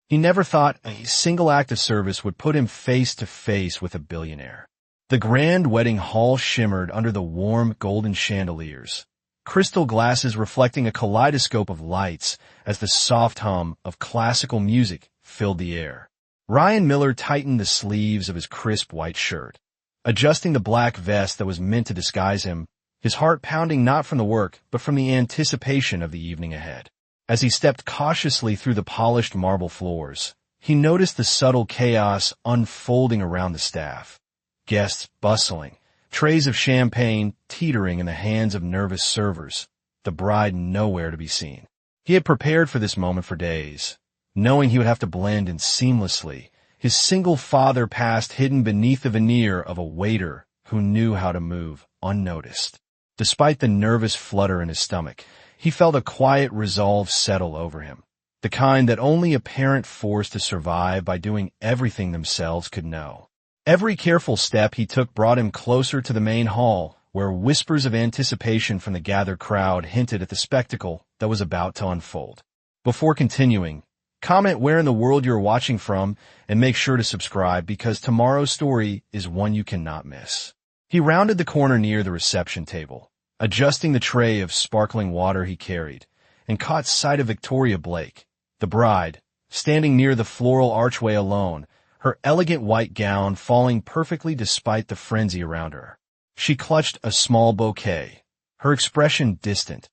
He never thought a single act of service would put him face to face with a billionaire. The grand wedding hall shimmered under the warm golden chandeliers, crystal glasses reflecting a kaleidoscope of lights as the soft hum of classical music filled the air. Ryan Miller tightened the sleeves of his crisp white shirt, adjusting the black vest that was meant to disguise him, his heart pounding not from the work but from the anticipation of the evening ahead. As he stepped cautiously through the polished marble floors, he noticed the subtle chaos unfolding around the staff. Guests bustling, trays of champagne teetering in the hands of nervous servers, the bride nowhere to be seen. He had prepared for this moment for days, knowing he would have to blend in seamlessly, his single father past hidden beneath the veneer of a waiter who knew how to move unnoticed. Despite the nervous flutter in his stomach, he felt a quiet resolve settle over him, the kind that only a parent forced to survive by doing everything themselves could know. Every careful step he took brought him closer to the main hall, where whispers of anticipation from the gathered crowd hinted at the spectacle that was about to unfold. Before continuing, comment where in the world you're watching from and make sure to subscribe because tomorrow's story is one you cannot miss. He rounded the corner near the reception table, adjusting the tray of sparkling water he carried, and caught sight of Victoria Blake, the bride, standing near the floral archway alone, her elegant white gown falling perfectly despite the frenzy around her. She clutched a small bouquet, her expression distant,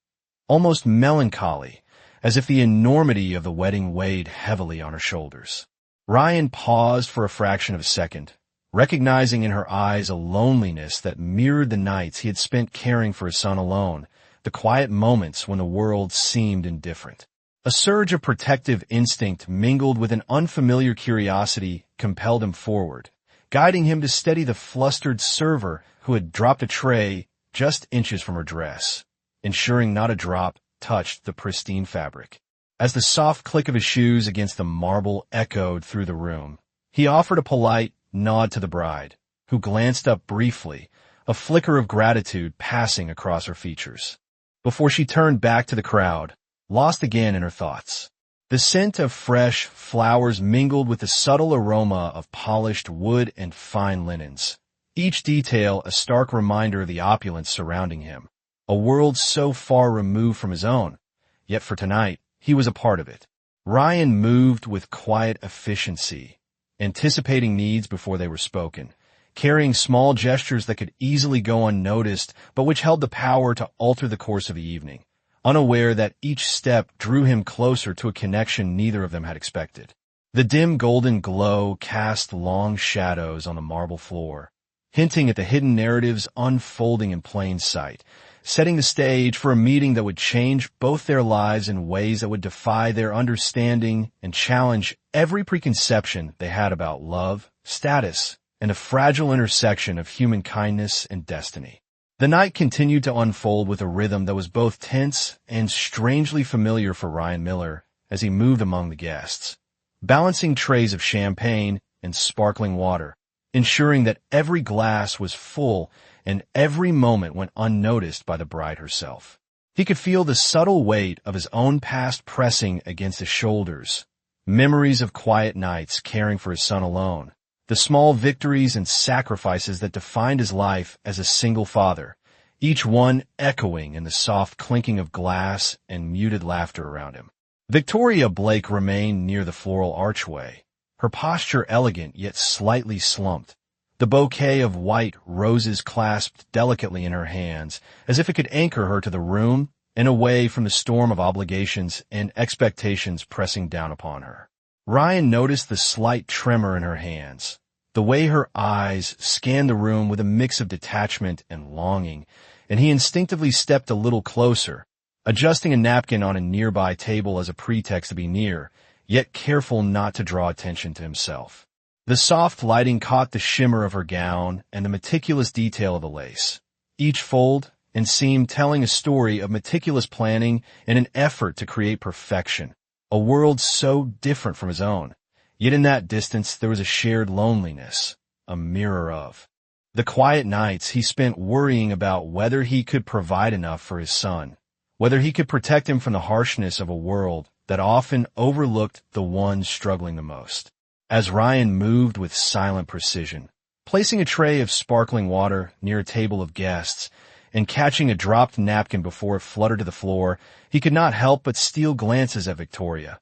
almost melancholy, as if the enormity of the wedding weighed heavily on her shoulders. Ryan paused for a fraction of a second, recognizing in her eyes a loneliness that mirrored the nights he had spent caring for his son alone, the quiet moments when the world seemed indifferent. A surge of protective instinct mingled with an unfamiliar curiosity compelled him forward, guiding him to steady the flustered server who had dropped a tray just inches from her dress, ensuring not a drop touched the pristine fabric. As the soft click of his shoes against the marble echoed through the room, he offered a polite nod to the bride, who glanced up briefly, a flicker of gratitude passing across her features, before she turned back to the crowd, lost again in her thoughts. The scent of fresh flowers mingled with the subtle aroma of polished wood and fine linens, each detail a stark reminder of the opulence surrounding him, a world so far removed from his own, yet for tonight he was a part of it. Ryan moved with quiet efficiency, anticipating needs before they were spoken, carrying small gestures that could easily go unnoticed but which held the power to alter the course of the evening, unaware that each step drew him closer to a connection neither of them had expected. The dim golden glow cast long shadows on the marble floor, hinting at the hidden narratives unfolding in plain sight, setting the stage for a meeting that would change both their lives in ways that would defy their understanding and challenge every preconception they had about love, status, and the fragile intersection of human kindness and destiny. The night continued to unfold with a rhythm that was both tense and strangely familiar for Ryan Miller as he moved among the guests, balancing trays of champagne and sparkling water, ensuring that every glass was full and every moment went unnoticed by the bride herself. He could feel the subtle weight of his own past pressing against his shoulders, memories of quiet nights caring for his son alone, the small victories and sacrifices that defined his life as a single father, each one echoing in the soft clinking of glass and muted laughter around him. Victoria Blake remained near the floral archway, her posture elegant yet slightly slumped, the bouquet of white roses clasped delicately in her hands, as if it could anchor her to the room and away from the storm of obligations and expectations pressing down upon her. Ryan noticed the slight tremor in her hands, the way her eyes scanned the room with a mix of detachment and longing, and he instinctively stepped a little closer, adjusting a napkin on a nearby table as a pretext to be near, yet careful not to draw attention to himself. The soft lighting caught the shimmer of her gown and the meticulous detail of the lace, each fold, and seemed telling a story of meticulous planning and an effort to create perfection, a world so different from his own. Yet in that distance there was a shared loneliness, a mirror of the quiet nights he spent worrying about whether he could provide enough for his son, whether he could protect him from the harshness of a world that often overlooked the ones struggling the most. As Ryan moved with silent precision, placing a tray of sparkling water near a table of guests and catching a dropped napkin before it fluttered to the floor, he could not help but steal glances at Victoria,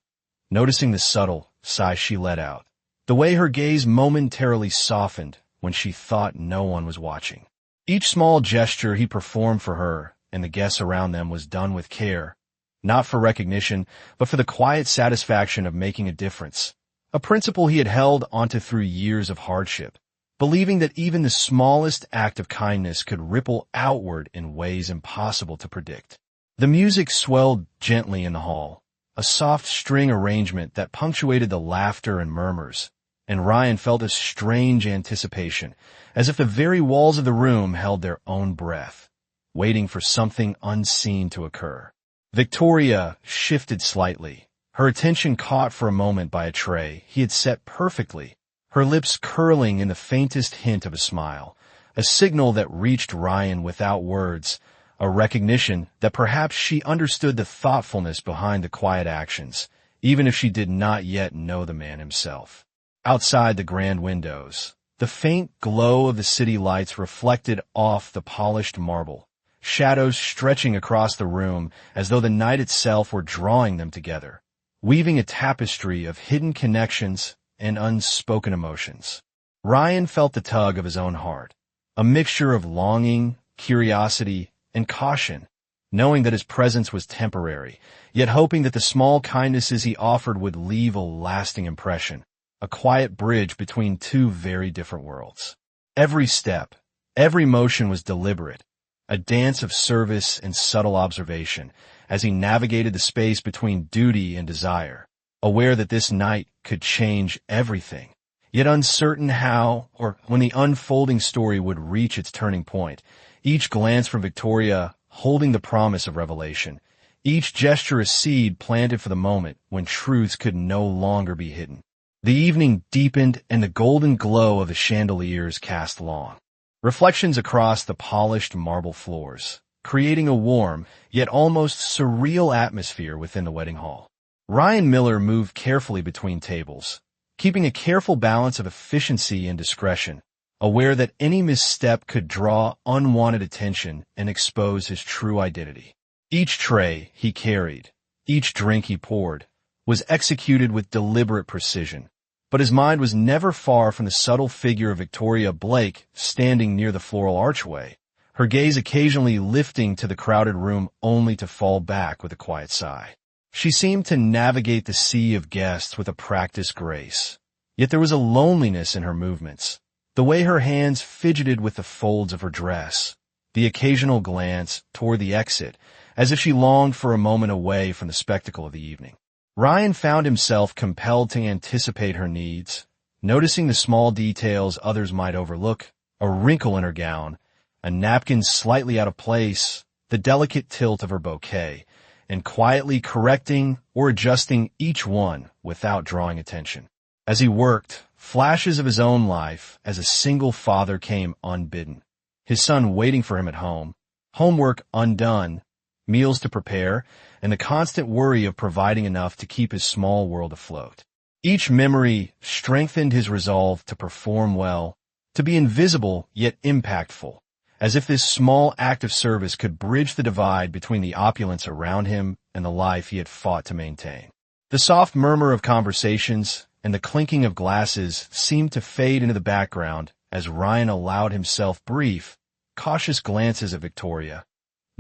noticing the subtle sigh she let out, the way her gaze momentarily softened when she thought no one was watching. Each small gesture he performed for her and the guests around them was done with care, not for recognition, but for the quiet satisfaction of making a difference, a principle he had held onto through years of hardship, believing that even the smallest act of kindness could ripple outward in ways impossible to predict. The music swelled gently in the hall, a soft string arrangement that punctuated the laughter and murmurs, and Ryan felt a strange anticipation, as if the very walls of the room held their own breath, waiting for something unseen to occur. Victoria shifted slightly, her attention caught for a moment by a tray he had set perfectly, her lips curling in the faintest hint of a smile, a signal that reached Ryan without words, a recognition that perhaps she understood the thoughtfulness behind the quiet actions, even if she did not yet know the man himself. Outside the grand windows, the faint glow of the city lights reflected off the polished marble, shadows stretching across the room as though the night itself were drawing them together, weaving a tapestry of hidden connections and unspoken emotions. Ryan felt the tug of his own heart, a mixture of longing, curiosity, and caution, knowing that his presence was temporary, yet hoping that the small kindnesses he offered would leave a lasting impression, a quiet bridge between two very different worlds. Every step, every motion was deliberate, a dance of service and subtle observation, as he navigated the space between duty and desire, aware that this night could change everything, yet uncertain how or when the unfolding story would reach its turning point. Each glance from Victoria holding the promise of revelation, each gesture a seed planted for the moment when truths could no longer be hidden. The evening deepened and the golden glow of the chandeliers cast long reflections across the polished marble floors, creating a warm, yet almost surreal atmosphere within the wedding hall. Ryan Miller moved carefully between tables, keeping a careful balance of efficiency and discretion, aware that any misstep could draw unwanted attention and expose his true identity. Each tray he carried, each drink he poured, was executed with deliberate precision, but his mind was never far from the subtle figure of Victoria Blake standing near the floral archway, her gaze occasionally lifting to the crowded room only to fall back with a quiet sigh. She seemed to navigate the sea of guests with a practiced grace, yet there was a loneliness in her movements, the way her hands fidgeted with the folds of her dress, the occasional glance toward the exit, as if she longed for a moment away from the spectacle of the evening. Ryan found himself compelled to anticipate her needs, noticing the small details others might overlook, a wrinkle in her gown, a napkin slightly out of place, the delicate tilt of her bouquet, and quietly correcting or adjusting each one without drawing attention. As he worked, flashes of his own life as a single father came unbidden, his son waiting for him at home, homework undone, meals to prepare, and the constant worry of providing enough to keep his small world afloat. Each memory strengthened his resolve to perform well, to be invisible yet impactful, as if this small act of service could bridge the divide between the opulence around him and the life he had fought to maintain. The soft murmur of conversations and the clinking of glasses seemed to fade into the background as Ryan allowed himself brief, cautious glances at Victoria,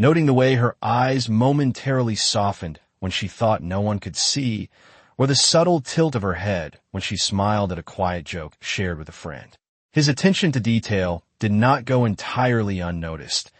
noting the way her eyes momentarily softened when she thought no one could see, or the subtle tilt of her head when she smiled at a quiet joke shared with a friend. His attention to detail did not go entirely unnoticed,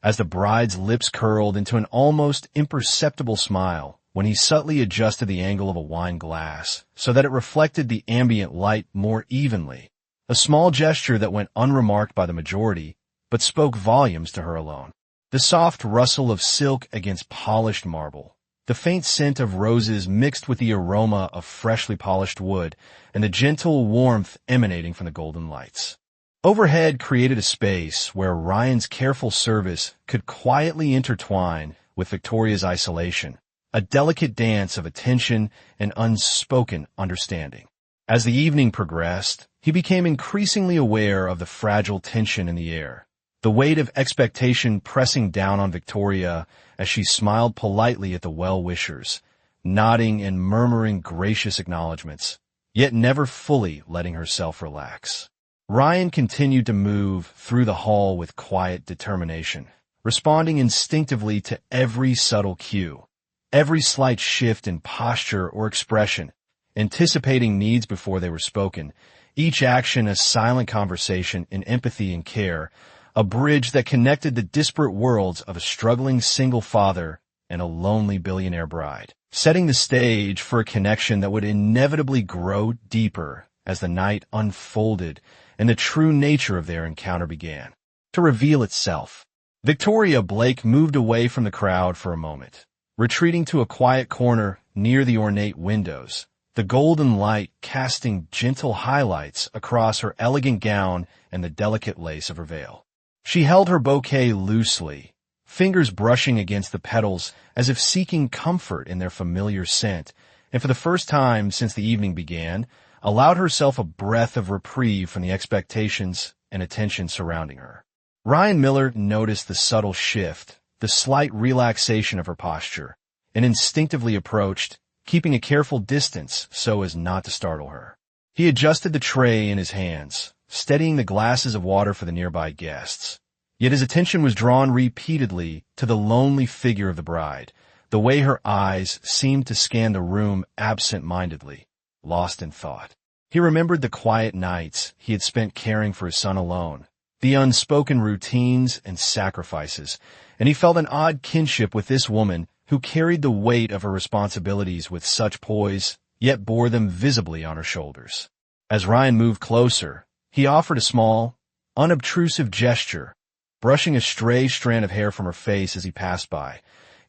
as the bride's lips curled into an almost imperceptible smile when he subtly adjusted the angle of a wine glass so that it reflected the ambient light more evenly, a small gesture that went unremarked by the majority, but spoke volumes to her alone. The soft rustle of silk against polished marble, the faint scent of roses mixed with the aroma of freshly polished wood, and the gentle warmth emanating from the golden lights. Overhead created a space where Ryan's careful service could quietly intertwine with Victoria's isolation, a delicate dance of attention and unspoken understanding. As the evening progressed, he became increasingly aware of the fragile tension in the air, the weight of expectation pressing down on Victoria as she smiled politely at the well-wishers, nodding and murmuring gracious acknowledgments, yet never fully letting herself relax. Ryan continued to move through the hall with quiet determination, responding instinctively to every subtle cue, every slight shift in posture or expression, anticipating needs before they were spoken, each action a silent conversation in empathy and care, a bridge that connected the disparate worlds of a struggling single father and a lonely billionaire bride, setting the stage for a connection that would inevitably grow deeper as the night unfolded and the true nature of their encounter began to reveal itself. Victoria Blake moved away from the crowd for a moment, retreating to a quiet corner near the ornate windows, the golden light casting gentle highlights across her elegant gown and the delicate lace of her veil. She held her bouquet loosely, fingers brushing against the petals as if seeking comfort in their familiar scent, and for the first time since the evening began, allowed herself a breath of reprieve from the expectations and attention surrounding her. Ryan Miller noticed the subtle shift, the slight relaxation of her posture, and instinctively approached, keeping a careful distance so as not to startle her. He adjusted the tray in his hands, steadying the glasses of water for the nearby guests. Yet his attention was drawn repeatedly to the lonely figure of the bride, the way her eyes seemed to scan the room absent-mindedly, lost in thought. He remembered the quiet nights he had spent caring for his son alone, the unspoken routines and sacrifices, and he felt an odd kinship with this woman who carried the weight of her responsibilities with such poise, yet bore them visibly on her shoulders. As Ryan moved closer, he offered a small, unobtrusive gesture, brushing a stray strand of hair from her face as he passed by,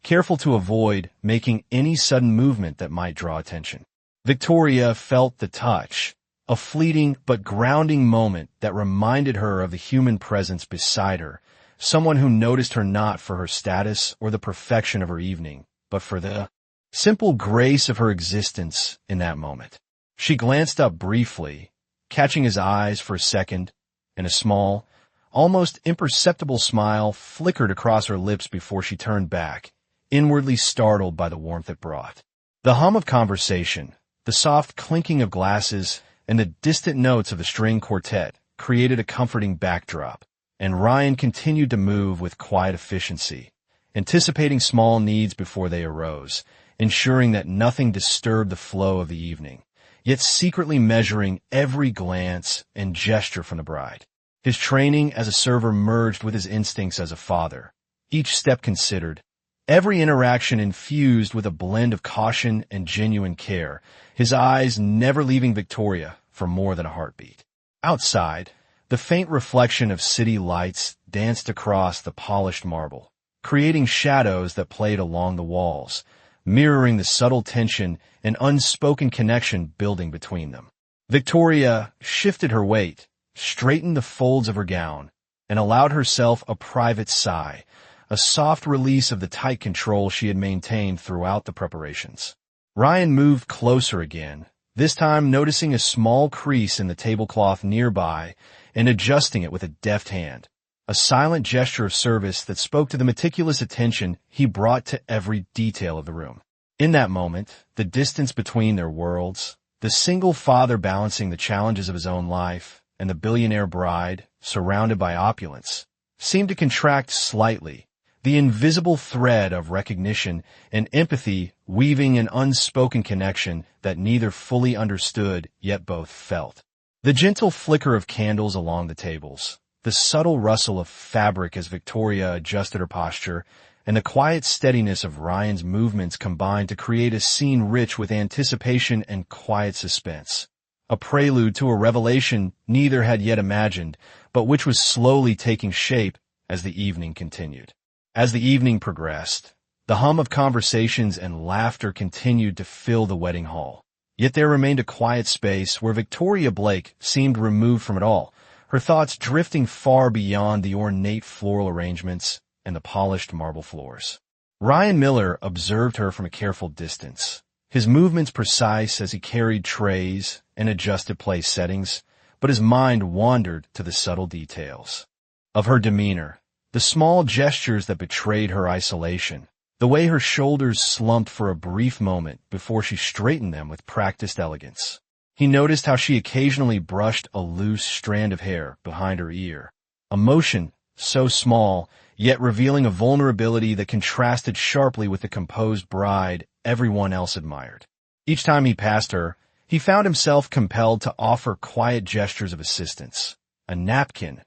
careful to avoid making any sudden movement that might draw attention. Victoria felt the touch, a fleeting but grounding moment that reminded her of the human presence beside her, someone who noticed her not for her status or the perfection of her evening, but for the simple grace of her existence in that moment. She glanced up briefly, catching his eyes for a second, and a small, almost imperceptible smile flickered across her lips before she turned back, inwardly startled by the warmth it brought. The hum of conversation, the soft clinking of glasses, and the distant notes of the string quartet created a comforting backdrop, and Ryan continued to move with quiet efficiency, anticipating small needs before they arose, ensuring that nothing disturbed the flow of the evening, yet secretly measuring every glance and gesture from the bride. His training as a server merged with his instincts as a father, each step considered, every interaction infused with a blend of caution and genuine care, his eyes never leaving Victoria for more than a heartbeat. Outside, the faint reflection of city lights danced across the polished marble, creating shadows that played along the walls, mirroring the subtle tension and unspoken connection building between them. Victoria shifted her weight, straightened the folds of her gown, and allowed herself a private sigh, a soft release of the tight control she had maintained throughout the preparations. Ryan moved closer again, this time noticing a small crease in the tablecloth nearby and adjusting it with a deft hand, a silent gesture of service that spoke to the meticulous attention he brought to every detail of the room. In that moment, the distance between their worlds, the single father balancing the challenges of his own life, and the billionaire bride, surrounded by opulence, seemed to contract slightly, the invisible thread of recognition and empathy weaving an unspoken connection that neither fully understood yet both felt. The gentle flicker of candles along the tables, the subtle rustle of fabric as Victoria adjusted her posture, and the quiet steadiness of Ryan's movements combined to create a scene rich with anticipation and quiet suspense, a prelude to a revelation neither had yet imagined, but which was slowly taking shape as the evening continued. As the evening progressed, the hum of conversations and laughter continued to fill the wedding hall. Yet there remained a quiet space where Victoria Blake seemed removed from it all, her thoughts drifting far beyond the ornate floral arrangements and the polished marble floors. Ryan Miller observed her from a careful distance, his movements precise as he carried trays and adjusted place settings, but his mind wandered to the subtle details of her demeanor, the small gestures that betrayed her isolation, the way her shoulders slumped for a brief moment before she straightened them with practiced elegance. He noticed how she occasionally brushed a loose strand of hair behind her ear, a motion so small, yet revealing a vulnerability that contrasted sharply with the composed bride everyone else admired. Each time he passed her, he found himself compelled to offer quiet gestures of assistance, a napkin,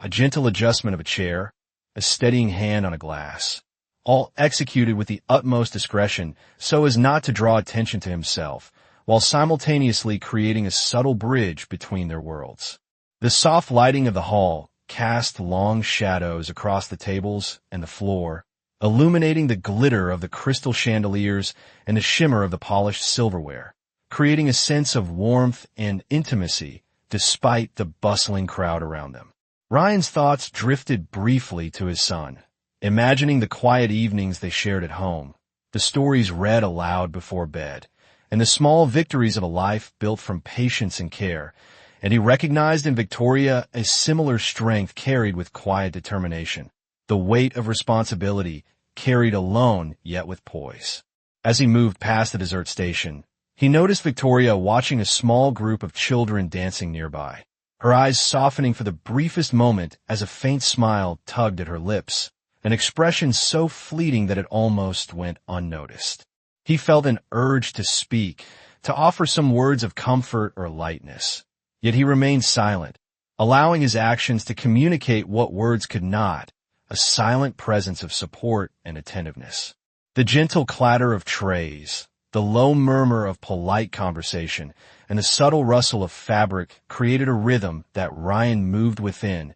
a gentle adjustment of a chair, a steadying hand on a glass, all executed with the utmost discretion so as not to draw attention to himself, while simultaneously creating a subtle bridge between their worlds. The soft lighting of the hall cast long shadows across the tables and the floor, illuminating the glitter of the crystal chandeliers and the shimmer of the polished silverware, creating a sense of warmth and intimacy despite the bustling crowd around them. Ryan's thoughts drifted briefly to his son, imagining the quiet evenings they shared at home, the stories read aloud before bed, and the small victories of a life built from patience and care, and he recognized in Victoria a similar strength carried with quiet determination, the weight of responsibility carried alone yet with poise. As he moved past the dessert station, he noticed Victoria watching a small group of children dancing nearby, her eyes softening for the briefest moment as a faint smile tugged at her lips, an expression so fleeting that it almost went unnoticed. He felt an urge to speak, to offer some words of comfort or lightness. Yet he remained silent, allowing his actions to communicate what words could not, a silent presence of support and attentiveness. The gentle clatter of trays, the low murmur of polite conversation, and the subtle rustle of fabric created a rhythm that Ryan moved within,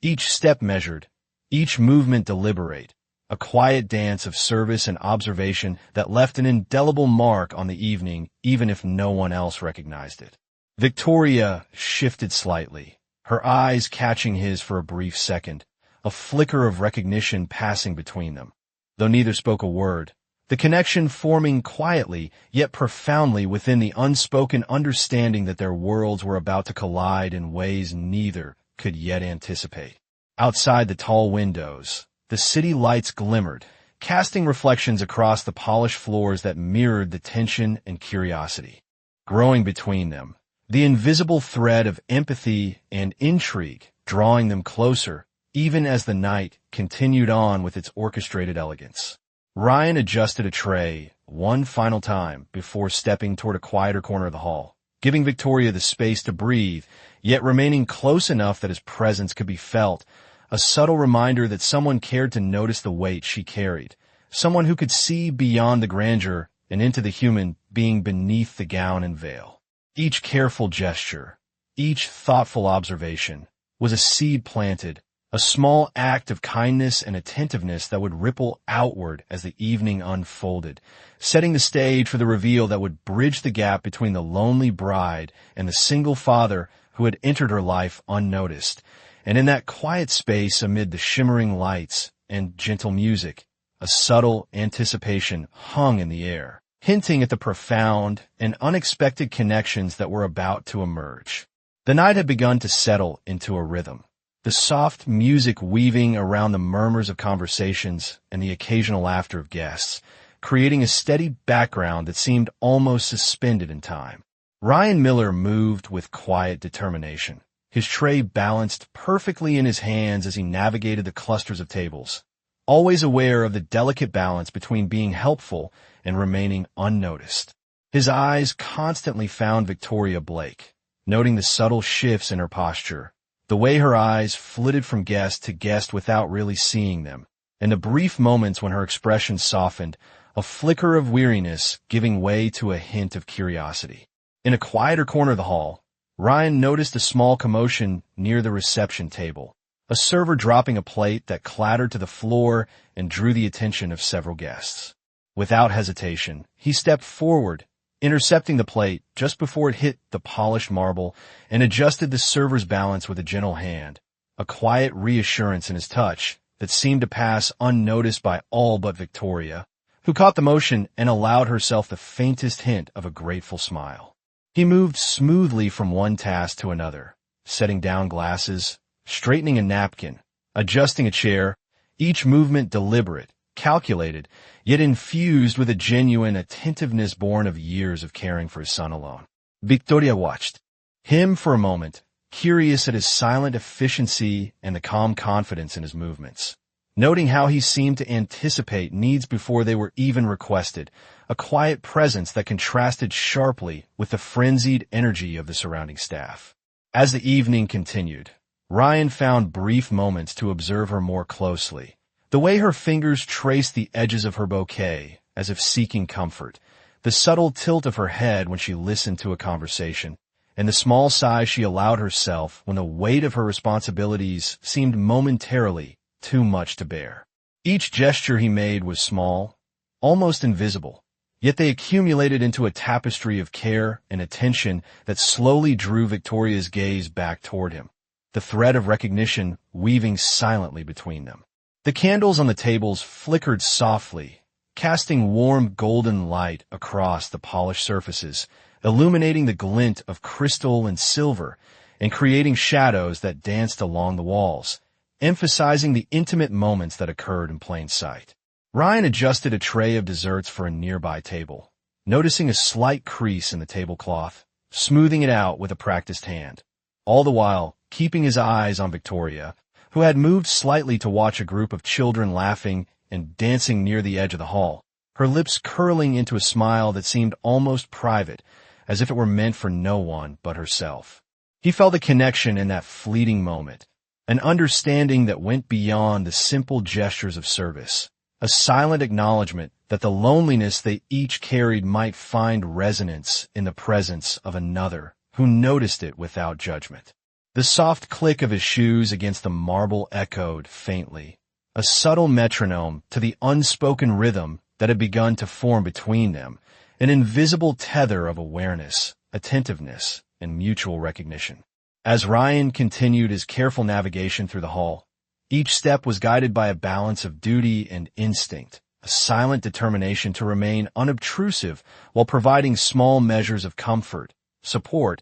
each step measured, each movement deliberate, a quiet dance of service and observation that left an indelible mark on the evening even if no one else recognized it. Victoria shifted slightly, her eyes catching his for a brief second, a flicker of recognition passing between them. Though neither spoke a word, the connection forming quietly yet profoundly within the unspoken understanding that their worlds were about to collide in ways neither could yet anticipate. Outside the tall windows, the city lights glimmered, casting reflections across the polished floors that mirrored the tension and curiosity. Growing between them, the invisible thread of empathy and intrigue drawing them closer, even as the night continued on with its orchestrated elegance. Ryan adjusted a tray one final time before stepping toward a quieter corner of the hall, giving Victoria the space to breathe, yet remaining close enough that his presence could be felt, a subtle reminder that someone cared to notice the weight she carried, someone who could see beyond the grandeur and into the human being beneath the gown and veil. Each careful gesture, each thoughtful observation, was a seed planted, a small act of kindness and attentiveness that would ripple outward as the evening unfolded, setting the stage for the reveal that would bridge the gap between the lonely bride and the single father who had entered her life unnoticed. And in that quiet space amid the shimmering lights and gentle music, a subtle anticipation hung in the air, hinting at the profound and unexpected connections that were about to emerge. The night had begun to settle into a rhythm, the soft music weaving around the murmurs of conversations and the occasional laughter of guests, creating a steady background that seemed almost suspended in time. Ryan Miller moved with quiet determination, his tray balanced perfectly in his hands as he navigated the clusters of tables, always aware of the delicate balance between being helpful and remaining unnoticed. His eyes constantly found Victoria Blake, noting the subtle shifts in her posture, the way her eyes flitted from guest to guest without really seeing them, and the brief moments when her expression softened, a flicker of weariness giving way to a hint of curiosity. In a quieter corner of the hall, Ryan noticed a small commotion near the reception table, a server dropping a plate that clattered to the floor and drew the attention of several guests. Without hesitation, he stepped forward, intercepting the plate just before it hit the polished marble, and adjusted the server's balance with a gentle hand, a quiet reassurance in his touch that seemed to pass unnoticed by all but Victoria, who caught the motion and allowed herself the faintest hint of a grateful smile. He moved smoothly from one task to another, setting down glasses, straightening a napkin, adjusting a chair, each movement deliberate, calculated, yet infused with a genuine attentiveness born of years of caring for his son alone. Victoria watched him for a moment, curious at his silent efficiency and the calm confidence in his movements. Noting how he seemed to anticipate needs before they were even requested, a quiet presence that contrasted sharply with the frenzied energy of the surrounding staff. As the evening continued, Ryan found brief moments to observe her more closely. The way her fingers traced the edges of her bouquet, as if seeking comfort, the subtle tilt of her head when she listened to a conversation, and the small sigh she allowed herself when the weight of her responsibilities seemed momentarily too much to bear. Each gesture he made was small, almost invisible, yet they accumulated into a tapestry of care and attention that slowly drew Victoria's gaze back toward him, the thread of recognition weaving silently between them. The candles on the tables flickered softly, casting warm golden light across the polished surfaces, illuminating the glint of crystal and silver, and creating shadows that danced along the walls, emphasizing the intimate moments that occurred in plain sight. Ryan adjusted a tray of desserts for a nearby table, noticing a slight crease in the tablecloth, smoothing it out with a practiced hand, all the while keeping his eyes on Victoria, who had moved slightly to watch a group of children laughing and dancing near the edge of the hall, her lips curling into a smile that seemed almost private, as if it were meant for no one but herself. He felt a connection in that fleeting moment, an understanding that went beyond the simple gestures of service, a silent acknowledgement that the loneliness they each carried might find resonance in the presence of another who noticed it without judgment. The soft click of his shoes against the marble echoed faintly, a subtle metronome to the unspoken rhythm that had begun to form between them, an invisible tether of awareness, attentiveness, and mutual recognition. As Ryan continued his careful navigation through the hall, each step was guided by a balance of duty and instinct, a silent determination to remain unobtrusive while providing small measures of comfort, support,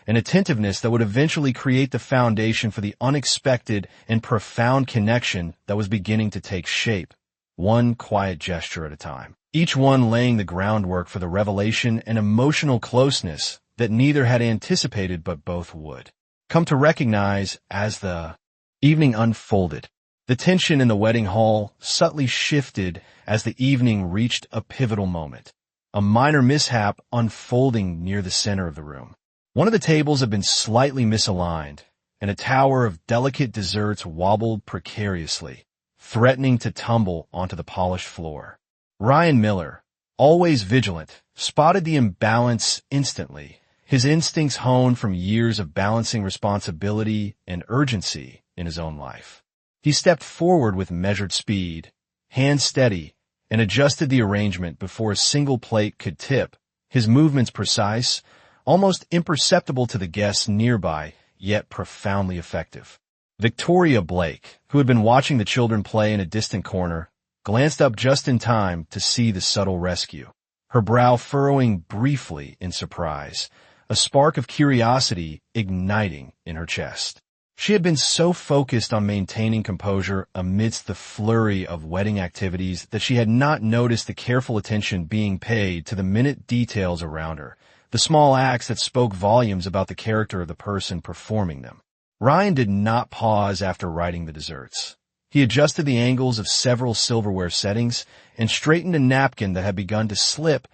and attentiveness that would eventually create the foundation for the unexpected and profound connection that was beginning to take shape, one quiet gesture at a time. Each one laying the groundwork for the revelation and emotional closeness that neither had anticipated but both would come to recognize as the evening unfolded. The tension in the wedding hall subtly shifted as the evening reached a pivotal moment, a minor mishap unfolding near the center of the room. One of the tables had been slightly misaligned, and a tower of delicate desserts wobbled precariously, threatening to tumble onto the polished floor. Ryan Miller, always vigilant, spotted the imbalance instantly, his instincts honed from years of balancing responsibility and urgency in his own life. He stepped forward with measured speed, hands steady, and adjusted the arrangement before a single plate could tip, his movements precise, almost imperceptible to the guests nearby, yet profoundly effective. Victoria Blake, who had been watching the children play in a distant corner, glanced up just in time to see the subtle rescue, her brow furrowing briefly in surprise, a spark of curiosity igniting in her chest. She had been so focused on maintaining composure amidst the flurry of wedding activities that she had not noticed the careful attention being paid to the minute details around her, the small acts that spoke volumes about the character of the person performing them. Ryan did not pause after writing the desserts. He adjusted the angles of several silverware settings and straightened a napkin that had begun to slip,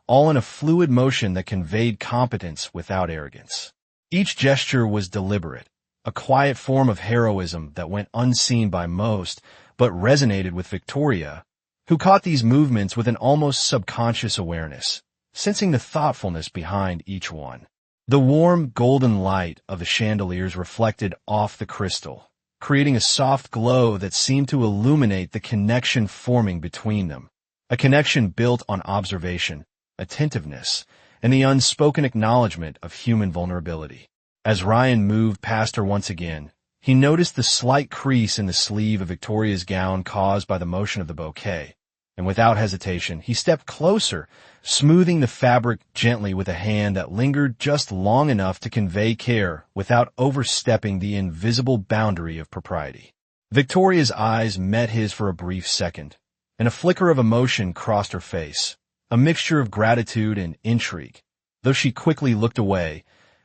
all in a fluid motion that conveyed competence without arrogance. Each gesture was deliberate, a quiet form of heroism that went unseen by most, but resonated with Victoria, who caught these movements with an almost subconscious awareness, sensing the thoughtfulness behind each one. The warm golden light of the chandeliers reflected off the crystal, creating a soft glow that seemed to illuminate the connection forming between them, a connection built on observation, attentiveness, and the unspoken acknowledgement of human vulnerability. As Ryan moved past her once again, He noticed the slight crease in the sleeve of Victoria's gown caused by the motion of the bouquet, and without hesitation, he stepped closer, smoothing the fabric gently with a hand that lingered just long enough to convey care without overstepping the invisible boundary of propriety. Victoria's eyes met his for a brief second, and a flicker of emotion crossed her face, a mixture of gratitude and intrigue, though she quickly looked away,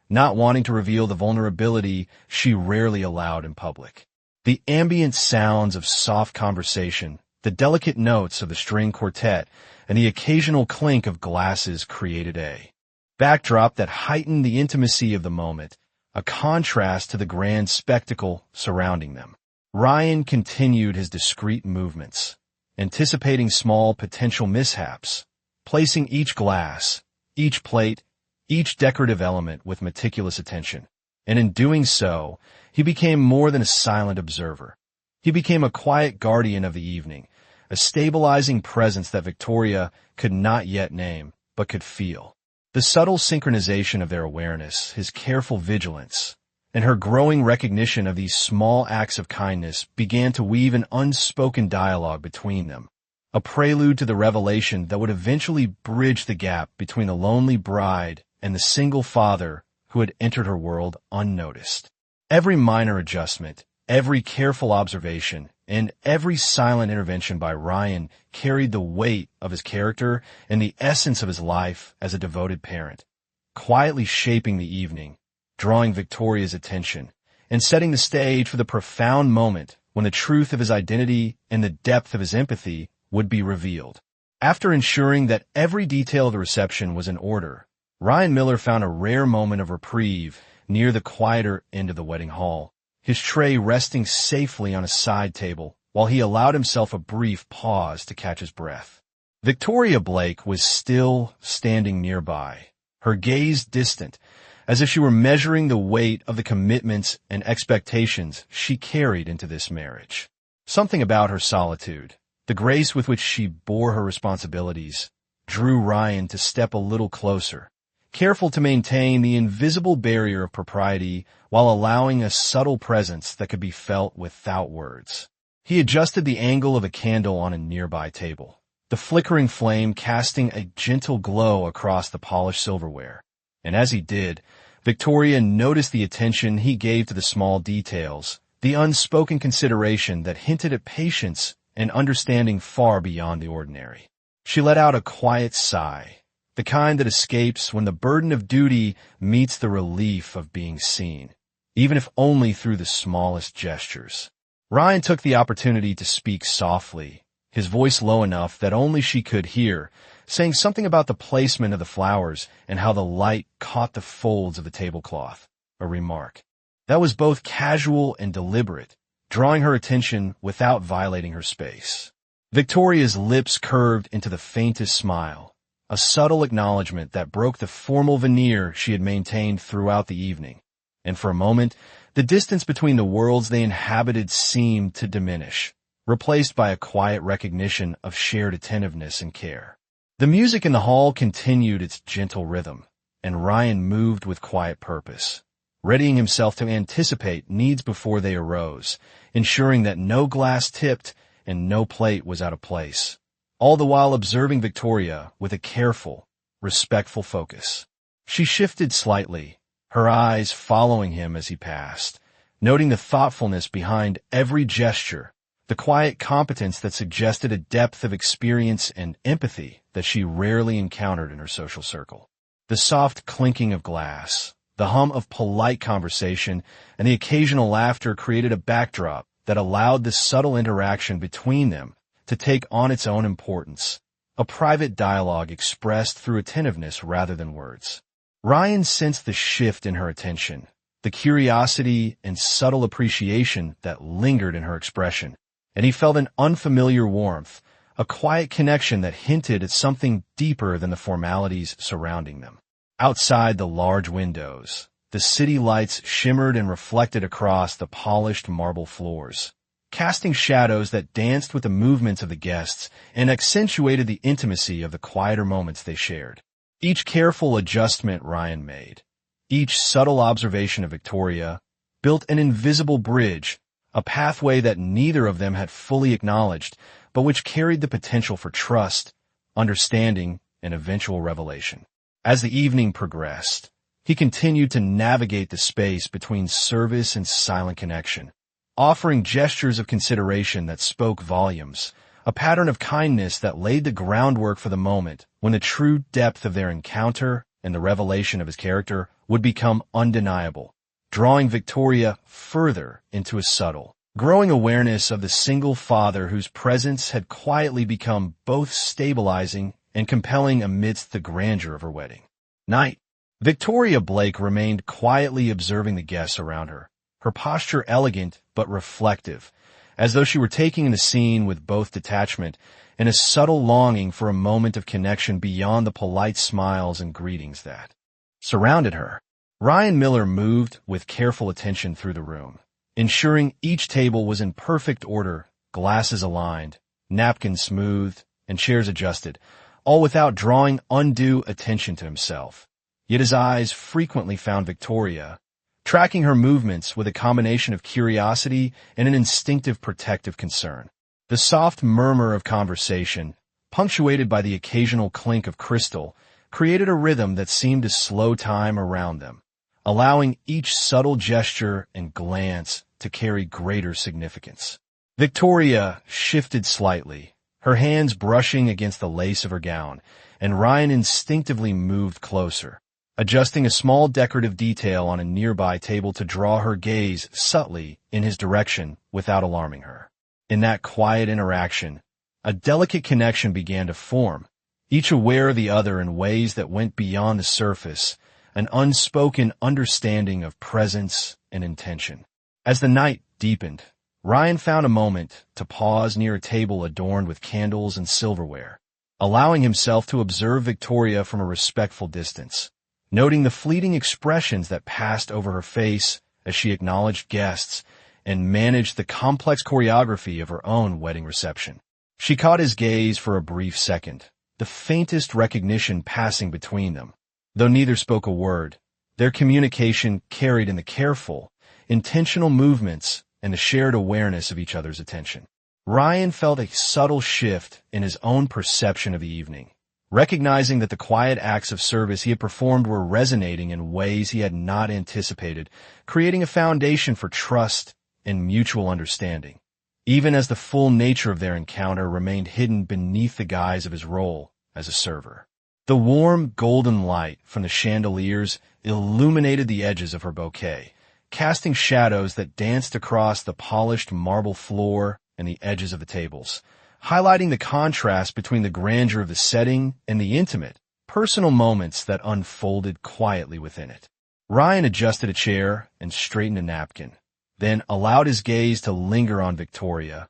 not wanting to reveal the vulnerability she rarely allowed in public. The ambient sounds of soft conversation, the delicate notes of the string quartet, and the occasional clink of glasses created a backdrop that heightened the intimacy of the moment, a contrast to the grand spectacle surrounding them. Ryan continued his discreet movements, anticipating small potential mishaps, placing each glass, each plate, each decorative element with meticulous attention. And in doing so, he became more than a silent observer. He became a quiet guardian of the evening, a stabilizing presence that Victoria could not yet name, but could feel. The subtle synchronization of their awareness, his careful vigilance, and her growing recognition of these small acts of kindness began to weave an unspoken dialogue between them, a prelude to the revelation that would eventually bridge the gap between the lonely bride and the single father who had entered her world unnoticed. Every minor adjustment, every careful observation, and every silent intervention by Ryan carried the weight of his character and the essence of his life as a devoted parent, quietly shaping the evening, drawing Victoria's attention, and setting the stage for the profound moment when the truth of his identity and the depth of his empathy would be revealed. After ensuring that every detail of the reception was in order, Ryan Miller found a rare moment of reprieve near the quieter end of the wedding hall, his tray resting safely on a side table while he allowed himself a brief pause to catch his breath. Victoria Blake was still standing nearby, her gaze distant, as if she were measuring the weight of the commitments and expectations she carried into this marriage. Something about her solitude, the grace with which she bore her responsibilities, drew Ryan to step a little closer, careful to maintain the invisible barrier of propriety while allowing a subtle presence that could be felt without words. He adjusted the angle of a candle on a nearby table, the flickering flame casting a gentle glow across the polished silverware. And as he did, Victoria noticed the attention he gave to the small details, the unspoken consideration that hinted at patience and understanding far beyond the ordinary. She let out a quiet sigh, the kind that escapes when the burden of duty meets the relief of being seen, even if only through the smallest gestures. Ryan took the opportunity to speak softly, his voice low enough that only she could hear, saying something about the placement of the flowers and how the light caught the folds of the tablecloth, a remark that was both casual and deliberate, drawing her attention without violating her space. Victoria's lips curved into the faintest smile, a subtle acknowledgement that broke the formal veneer she had maintained throughout the evening, and for a moment, the distance between the worlds they inhabited seemed to diminish, replaced by a quiet recognition of shared attentiveness and care. The music in the hall continued its gentle rhythm, and Ryan moved with quiet purpose, readying himself to anticipate needs before they arose, ensuring that no glass tipped and no plate was out of place, all the while observing Victoria with a careful, respectful focus. She shifted slightly, her eyes following him as he passed, noting the thoughtfulness behind every gesture, the quiet competence that suggested a depth of experience and empathy that she rarely encountered in her social circle. The soft clinking of glass, the hum of polite conversation, and the occasional laughter created a backdrop that allowed the subtle interaction between them to take on its own importance, a private dialogue expressed through attentiveness rather than words. Ryan sensed the shift in her attention, the curiosity and subtle appreciation that lingered in her expression, and he felt an unfamiliar warmth, a quiet connection that hinted at something deeper than the formalities surrounding them. Outside the large windows, the city lights shimmered and reflected across the polished marble floors, casting shadows that danced with the movements of the guests and accentuated the intimacy of the quieter moments they shared. Each careful adjustment Ryan made, each subtle observation of Victoria, built an invisible bridge, a pathway that neither of them had fully acknowledged, but which carried the potential for trust, understanding, and eventual revelation. As the evening progressed, he continued to navigate the space between service and silent connection, offering gestures of consideration that spoke volumes, a pattern of kindness that laid the groundwork for the moment when the true depth of their encounter and the revelation of his character would become undeniable, drawing Victoria further into a subtle, growing awareness of the single father whose presence had quietly become both stabilizing and compelling amidst the grandeur of her wedding. Night. Victoria Blake remained quietly observing the guests around her, her posture elegant but reflective, as though she were taking in the scene with both detachment and a subtle longing for a moment of connection beyond the polite smiles and greetings that surrounded her. Ryan Miller moved with careful attention through the room, ensuring each table was in perfect order, glasses aligned, napkins smoothed, and chairs adjusted, all without drawing undue attention to himself. Yet his eyes frequently found Victoria, tracking her movements with a combination of curiosity and an instinctive protective concern. The soft murmur of conversation, punctuated by the occasional clink of crystal, created a rhythm that seemed to slow time around them, allowing each subtle gesture and glance to carry greater significance. Victoria shifted slightly, her hands brushing against the lace of her gown, and Ryan instinctively moved closer, adjusting a small decorative detail on a nearby table to draw her gaze subtly in his direction without alarming her. In that quiet interaction, a delicate connection began to form, each aware of the other in ways that went beyond the surface, an unspoken understanding of presence and intention. As the night deepened, Ryan found a moment to pause near a table adorned with candles and silverware, allowing himself to observe Victoria from a respectful distance, noting the fleeting expressions that passed over her face as she acknowledged guests and managed the complex choreography of her own wedding reception. She caught his gaze for a brief second, the faintest recognition passing between them. Though neither spoke a word, their communication carried in the careful, intentional movements and the shared awareness of each other's attention. Ryan felt a subtle shift in his own perception of the evening, recognizing that the quiet acts of service he had performed were resonating in ways he had not anticipated, creating a foundation for trust and mutual understanding, even as the full nature of their encounter remained hidden beneath the guise of his role as a server. The warm, golden light from the chandeliers illuminated the edges of her bouquet, casting shadows that danced across the polished marble floor and the edges of the tables, highlighting the contrast between the grandeur of the setting and the intimate, personal moments that unfolded quietly within it. Ryan adjusted a chair and straightened a napkin, then allowed his gaze to linger on Victoria,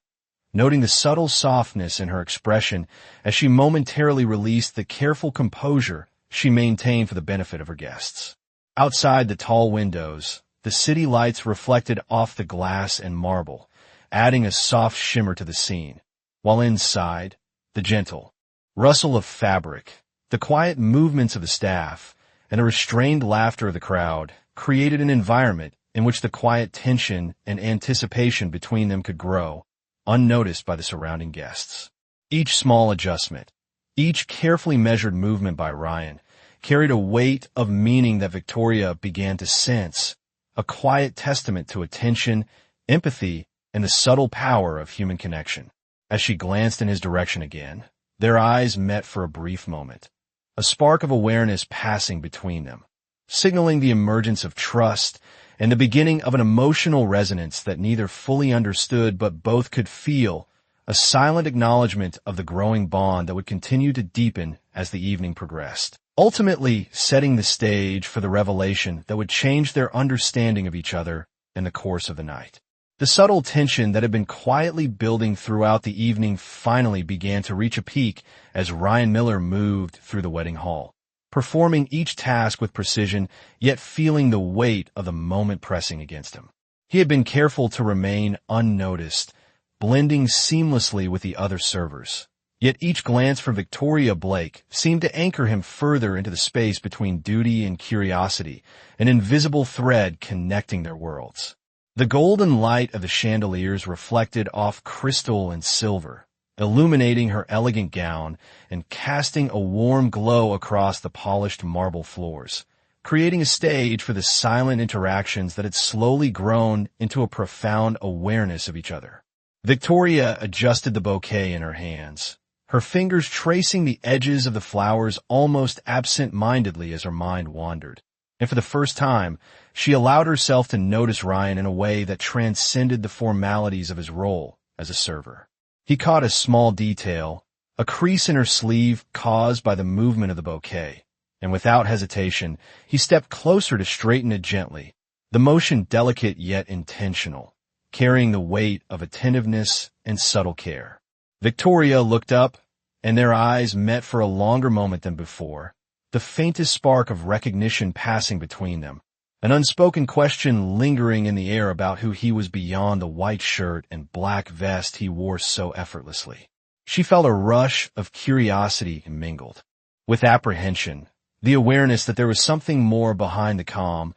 noting the subtle softness in her expression as she momentarily released the careful composure she maintained for the benefit of her guests. Outside the tall windows, the city lights reflected off the glass and marble, adding a soft shimmer to the scene, while inside, the gentle rustle of fabric, the quiet movements of the staff, and the restrained laughter of the crowd created an environment in which the quiet tension and anticipation between them could grow, unnoticed by the surrounding guests. Each small adjustment, each carefully measured movement by Ryan, carried a weight of meaning that Victoria began to sense, a quiet testament to attention, empathy, and the subtle power of human connection. As she glanced in his direction again, their eyes met for a brief moment, a spark of awareness passing between them, signaling the emergence of trust and the beginning of an emotional resonance that neither fully understood but both could feel, a silent acknowledgement of the growing bond that would continue to deepen as the evening progressed, ultimately setting the stage for the revelation that would change their understanding of each other in the course of the night. The subtle tension that had been quietly building throughout the evening finally began to reach a peak as Ryan Miller moved through the wedding hall, performing each task with precision, yet feeling the weight of the moment pressing against him. He had been careful to remain unnoticed, blending seamlessly with the other servers. Yet each glance from Victoria Blake seemed to anchor him further into the space between duty and curiosity, an invisible thread connecting their worlds. The golden light of the chandeliers reflected off crystal and silver, illuminating her elegant gown and casting a warm glow across the polished marble floors, creating a stage for the silent interactions that had slowly grown into a profound awareness of each other. Victoria adjusted the bouquet in her hands, her fingers tracing the edges of the flowers almost absent-mindedly as her mind wandered. And for the first time, she allowed herself to notice Ryan in a way that transcended the formalities of his role as a server. He caught a small detail, a crease in her sleeve caused by the movement of the bouquet, and without hesitation, he stepped closer to straighten it gently, the motion delicate yet intentional, carrying the weight of attentiveness and subtle care. Victoria looked up, and their eyes met for a longer moment than before, the faintest spark of recognition passing between them, an unspoken question lingering in the air about who he was beyond the white shirt and black vest he wore so effortlessly. She felt a rush of curiosity mingled with apprehension, the awareness that there was something more behind the calm,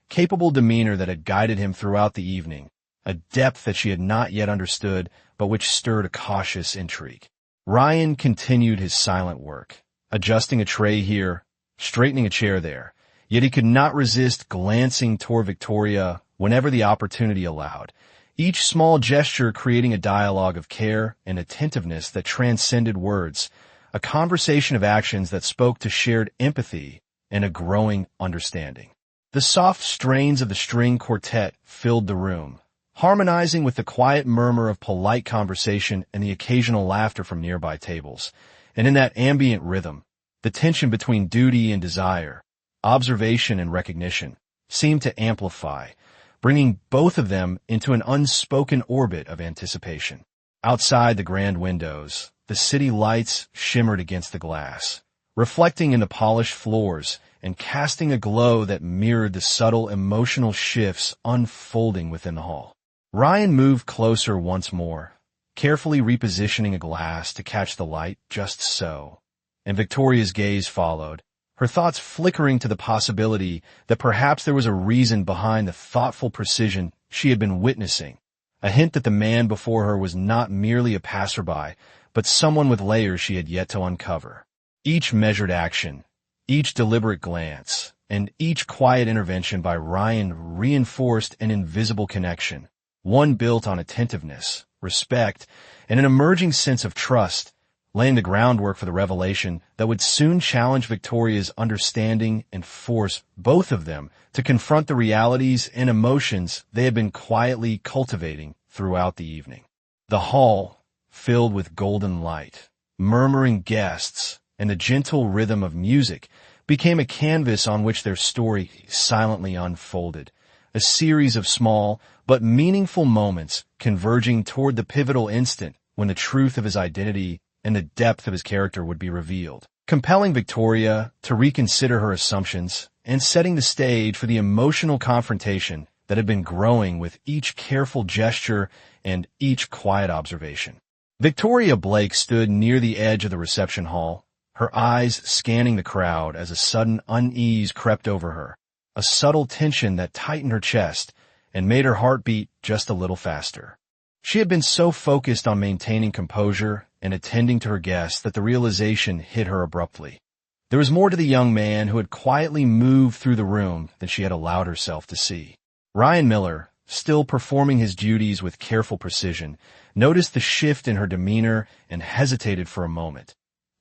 capable demeanor that had guided him throughout the evening, a depth that she had not yet understood but which stirred a cautious intrigue. Ryan continued his silent work, adjusting a tray here, straightening a chair there, yet he could not resist glancing toward Victoria whenever the opportunity allowed, each small gesture creating a dialogue of care and attentiveness that transcended words, a conversation of actions that spoke to shared empathy and a growing understanding. The soft strains of the string quartet filled the room, harmonizing with the quiet murmur of polite conversation and the occasional laughter from nearby tables. And in that ambient rhythm, the tension between duty and desire, observation and recognition, seemed to amplify, bringing both of them into an unspoken orbit of anticipation. Outside the grand windows, the city lights shimmered against the glass, reflecting in the polished floors and casting a glow that mirrored the subtle emotional shifts unfolding within the hall. Ryan moved closer once more, carefully repositioning a glass to catch the light just so, and Victoria's gaze followed, her thoughts flickering to the possibility that perhaps there was a reason behind the thoughtful precision she had been witnessing, a hint that the man before her was not merely a passerby, but someone with layers she had yet to uncover. Each measured action, each deliberate glance, and each quiet intervention by Ryan reinforced an invisible connection, one built on attentiveness, respect, and an emerging sense of trust, laying the groundwork for the revelation that would soon challenge Victoria's understanding and force both of them to confront the realities and emotions they had been quietly cultivating throughout the evening. The hall, filled with golden light, murmuring guests, and the gentle rhythm of music, became a canvas on which their story silently unfolded, a series of small but meaningful moments converging toward the pivotal instant when the truth of his identity and the depth of his character would be revealed, compelling Victoria to reconsider her assumptions and setting the stage for the emotional confrontation that had been growing with each careful gesture and each quiet observation. Victoria Blake stood near the edge of the reception hall, her eyes scanning the crowd as a sudden unease crept over her, a subtle tension that tightened her chest and made her heart beat just a little faster. She had been so focused on maintaining composure and attending to her guests that the realization hit her abruptly. There was more to the young man who had quietly moved through the room than she had allowed herself to see. Ryan Miller, still performing his duties with careful precision, noticed the shift in her demeanor and hesitated for a moment,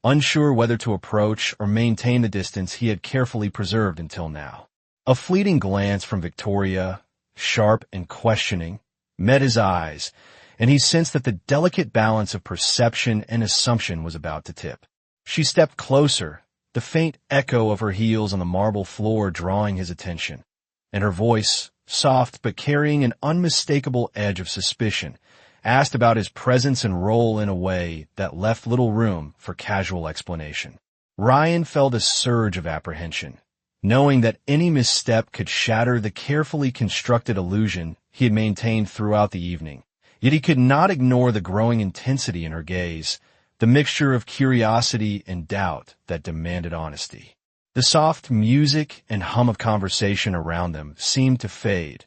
unsure whether to approach or maintain the distance he had carefully preserved until now. A fleeting glance from Victoria, sharp and questioning, met his eyes, and he sensed that the delicate balance of perception and assumption was about to tip. She stepped closer, the faint echo of her heels on the marble floor drawing his attention, and her voice, soft but carrying an unmistakable edge of suspicion, asked about his presence and role in a way that left little room for casual explanation. Ryan felt a surge of apprehension, knowing that any misstep could shatter the carefully constructed illusion he had maintained throughout the evening. Yet he could not ignore the growing intensity in her gaze, the mixture of curiosity and doubt that demanded honesty. The soft music and hum of conversation around them seemed to fade,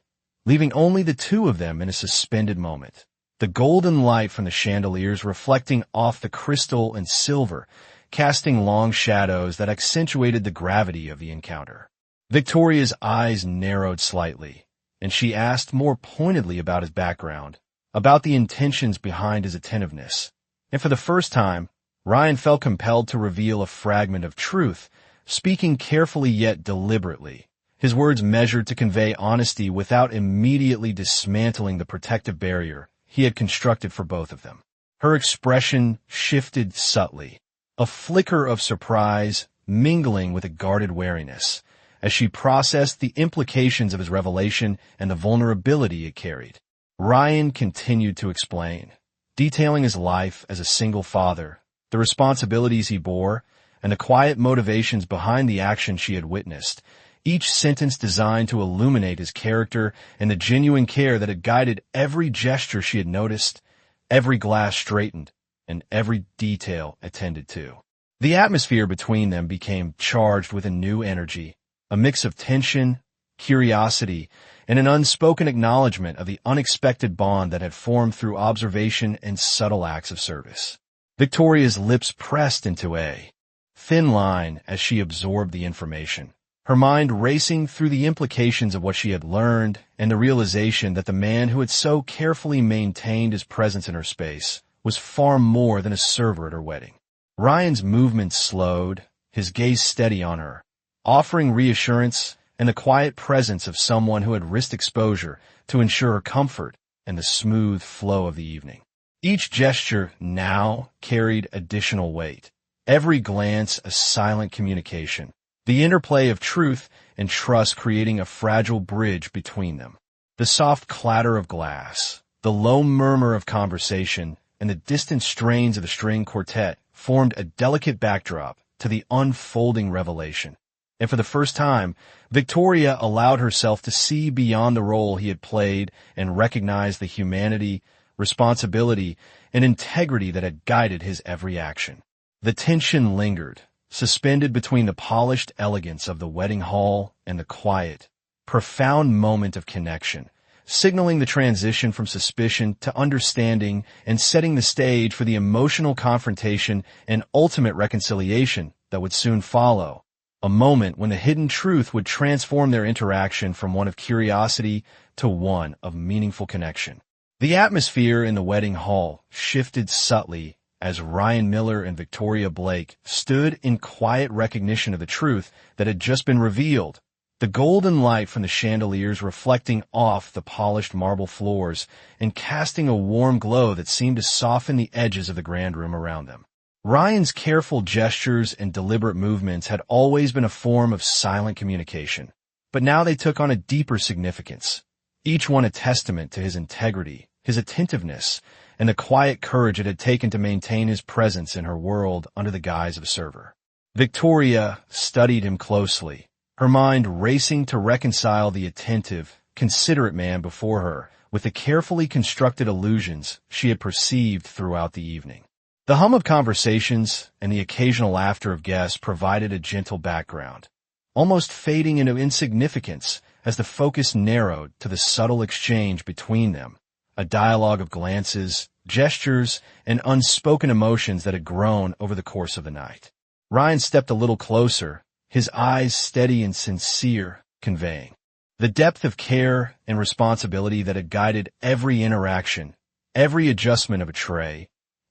leaving only the two of them in a suspended moment. The golden light from the chandeliers reflecting off the crystal and silver, casting long shadows that accentuated the gravity of the encounter. Victoria's eyes narrowed slightly, and she asked more pointedly about his background, about the intentions behind his attentiveness. And for the first time, Ryan felt compelled to reveal a fragment of truth, speaking carefully yet deliberately, his words measured to convey honesty without immediately dismantling the protective barrier he had constructed for both of them. Her expression shifted subtly, a flicker of surprise mingling with a guarded wariness, as she processed the implications of his revelation and the vulnerability it carried. Ryan continued to explain, detailing his life as a single father, the responsibilities he bore, and the quiet motivations behind the action she had witnessed, each sentence designed to illuminate his character and the genuine care that had guided every gesture she had noticed, every glass straightened, and every detail attended to. The atmosphere between them became charged with a new energy, a mix of tension, curiosity, and an unspoken acknowledgement of the unexpected bond that had formed through observation and subtle acts of service. Victoria's lips pressed into a thin line as she absorbed the information, her mind racing through the implications of what she had learned and the realization that the man who had so carefully maintained his presence in her space was far more than a server at her wedding. Ryan's movements slowed, his gaze steady on her, offering reassurance and the quiet presence of someone who had risked exposure to ensure her comfort and the smooth flow of the evening. Each gesture now carried additional weight, every glance a silent communication, the interplay of truth and trust creating a fragile bridge between them. The soft clatter of glass, the low murmur of conversation, and the distant strains of the string quartet formed a delicate backdrop to the unfolding revelation. And for the first time, Victoria allowed herself to see beyond the role he had played and recognize the humanity, responsibility, and integrity that had guided his every action. The tension lingered, suspended between the polished elegance of the wedding hall and the quiet, profound moment of connection, signaling the transition from suspicion to understanding and setting the stage for the emotional confrontation and ultimate reconciliation that would soon follow, a moment when the hidden truth would transform their interaction from one of curiosity to one of meaningful connection. The atmosphere in the wedding hall shifted subtly as Ryan Miller and Victoria Blake stood in quiet recognition of the truth that had just been revealed, the golden light from the chandeliers reflecting off the polished marble floors and casting a warm glow that seemed to soften the edges of the grand room around them. Ryan's careful gestures and deliberate movements had always been a form of silent communication, but now they took on a deeper significance, each one a testament to his integrity, his attentiveness, and the quiet courage it had taken to maintain his presence in her world under the guise of a server. Victoria studied him closely, her mind racing to reconcile the attentive, considerate man before her with the carefully constructed illusions she had perceived throughout the evening. The hum of conversations and the occasional laughter of guests provided a gentle background, almost fading into insignificance as the focus narrowed to the subtle exchange between them, a dialogue of glances, gestures, and unspoken emotions that had grown over the course of the night. Ryan stepped a little closer, his eyes steady and sincere, conveying the depth of care and responsibility that had guided every interaction, every adjustment of a tray,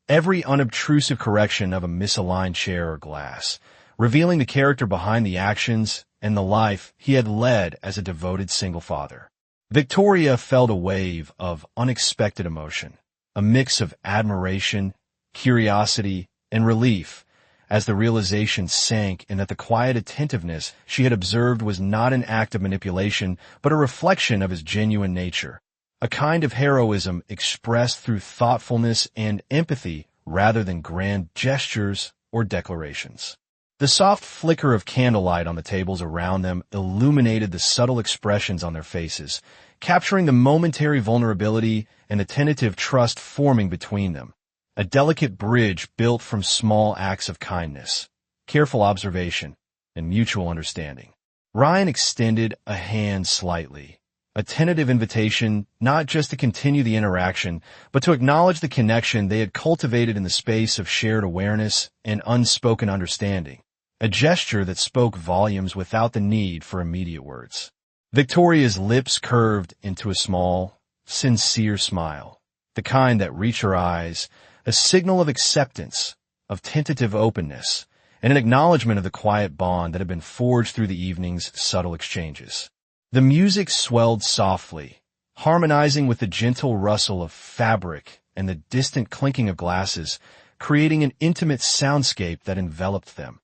every unobtrusive correction of a misaligned chair or glass, revealing the character behind the actions and the life he had led as a devoted single father. Victoria felt a wave of unexpected emotion, a mix of admiration, curiosity, and relief, as the realization sank in that the quiet attentiveness she had observed was not an act of manipulation, but a reflection of his genuine nature, a kind of heroism expressed through thoughtfulness and empathy rather than grand gestures or declarations. The soft flicker of candlelight on the tables around them illuminated the subtle expressions on their faces, capturing the momentary vulnerability and the tentative trust forming between them, a delicate bridge built from small acts of kindness, careful observation, and mutual understanding. Ryan extended a hand slightly, a tentative invitation not just to continue the interaction, but to acknowledge the connection they had cultivated in the space of shared awareness and unspoken understanding, a gesture that spoke volumes without the need for immediate words. Victoria's lips curved into a small, sincere smile, the kind that reached her eyes, a signal of acceptance, of tentative openness, and an acknowledgement of the quiet bond that had been forged through the evening's subtle exchanges. The music swelled softly, harmonizing with the gentle rustle of fabric and the distant clinking of glasses, creating an intimate soundscape that enveloped them,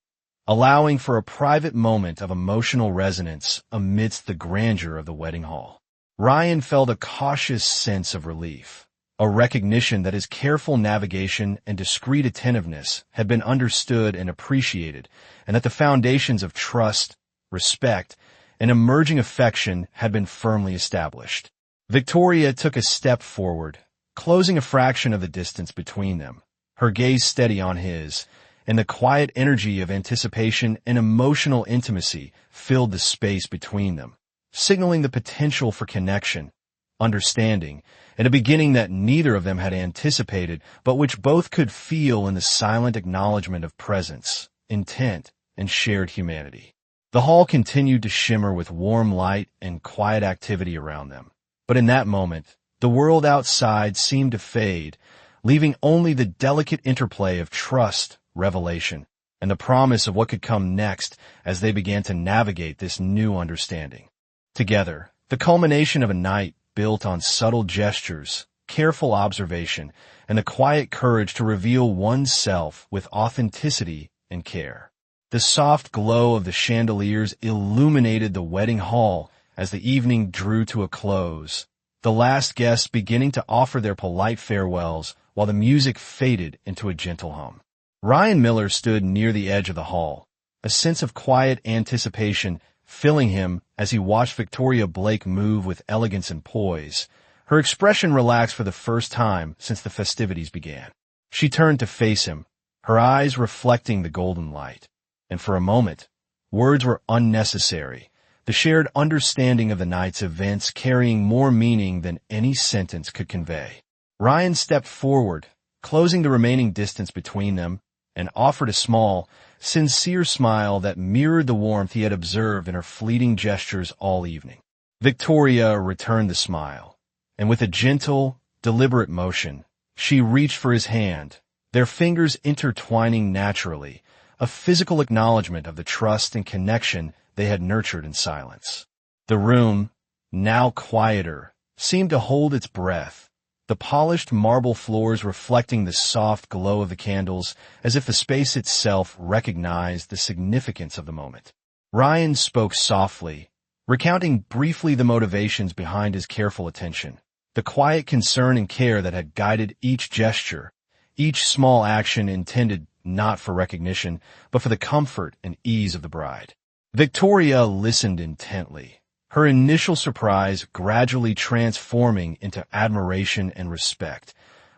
allowing for a private moment of emotional resonance amidst the grandeur of the wedding hall. Ryan felt a cautious sense of relief, a recognition that his careful navigation and discreet attentiveness had been understood and appreciated, and that the foundations of trust, respect, and emerging affection had been firmly established. Victoria took a step forward, closing a fraction of the distance between them, her gaze steady on his, and the quiet energy of anticipation and emotional intimacy filled the space between them, signaling the potential for connection, understanding, and a beginning that neither of them had anticipated, but which both could feel in the silent acknowledgement of presence, intent, and shared humanity. The hall continued to shimmer with warm light and quiet activity around them. But in that moment, the world outside seemed to fade, leaving only the delicate interplay of trust, revelation, and the promise of what could come next as they began to navigate this new understanding. Together, the culmination of a night built on subtle gestures, careful observation, and the quiet courage to reveal oneself with authenticity and care. The soft glow of the chandeliers illuminated the wedding hall as the evening drew to a close, the last guests beginning to offer their polite farewells while the music faded into a gentle hum. Ryan Miller stood near the edge of the hall, a sense of quiet anticipation filling him as he watched Victoria Blake move with elegance and poise. Her expression relaxed for the first time since the festivities began. She turned to face him, her eyes reflecting the golden light. And for a moment, words were unnecessary, the shared understanding of the night's events carrying more meaning than any sentence could convey. Ryan stepped forward, closing the remaining distance between them, and offered a small, sincere smile that mirrored the warmth he had observed in her fleeting gestures all evening. Victoria returned the smile, and with a gentle, deliberate motion, she reached for his hand, their fingers intertwining naturally, a physical acknowledgement of the trust and connection they had nurtured in silence. The room, now quieter, seemed to hold its breath, the polished marble floors reflecting the soft glow of the candles as if the space itself recognized the significance of the moment. Ryan spoke softly, recounting briefly the motivations behind his careful attention, the quiet concern and care that had guided each gesture, each small action intended not for recognition, but for the comfort and ease of the bride. Victoria listened intently, her initial surprise gradually transforming into admiration and respect,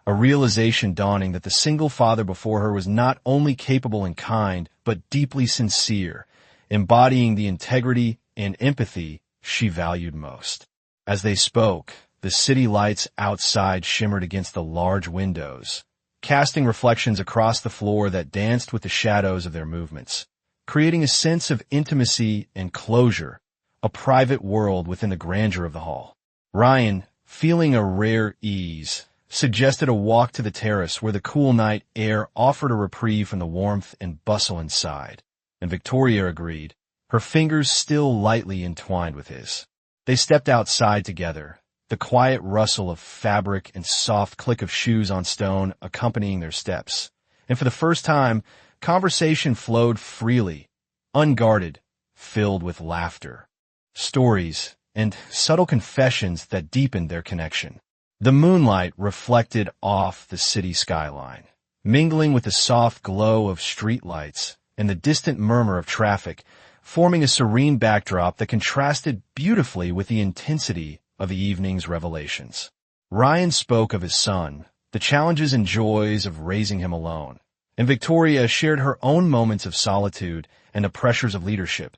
a realization dawning that the single father before her was not only capable and kind, but deeply sincere, embodying the integrity and empathy she valued most. As they spoke, the city lights outside shimmered against the large windows, casting reflections across the floor that danced with the shadows of their movements, creating a sense of intimacy and closure, a private world within the grandeur of the hall. Ryan, feeling a rare ease, suggested a walk to the terrace where the cool night air offered a reprieve from the warmth and bustle inside, and Victoria agreed, her fingers still lightly entwined with his. They stepped outside together, the quiet rustle of fabric and soft click of shoes on stone accompanying their steps. And for the first time, conversation flowed freely, unguarded, filled with laughter, stories, and subtle confessions that deepened their connection. The moonlight reflected off the city skyline, mingling with the soft glow of streetlights and the distant murmur of traffic, forming a serene backdrop that contrasted beautifully with the intensity of the evening's revelations. Ryan spoke of his son, the challenges and joys of raising him alone, and Victoria shared her own moments of solitude and the pressures of leadership,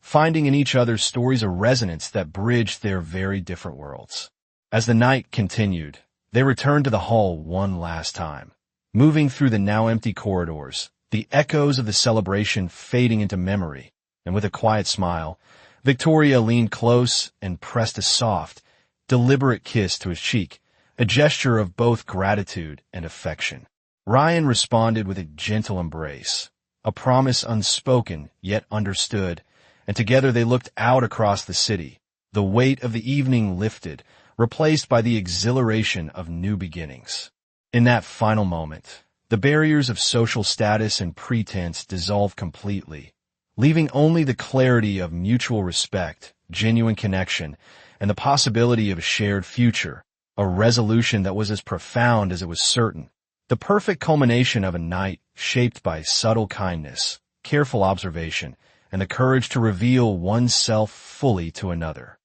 finding in each other's stories a resonance that bridged their very different worlds. As the night continued, they returned to the hall one last time. Moving through the now empty corridors, the echoes of the celebration fading into memory, and with a quiet smile, Victoria leaned close and pressed a soft, deliberate kiss to his cheek, a gesture of both gratitude and affection. Ryan responded with a gentle embrace, a promise unspoken yet understood, and together they looked out across the city. The weight of the evening lifted, replaced by the exhilaration of new beginnings. In that final moment, the barriers of social status and pretense dissolved completely, leaving only the clarity of mutual respect, genuine connection, and the possibility of a shared future, a resolution that was as profound as it was certain. The perfect culmination of a night shaped by subtle kindness, careful observation, and the courage to reveal oneself fully to another.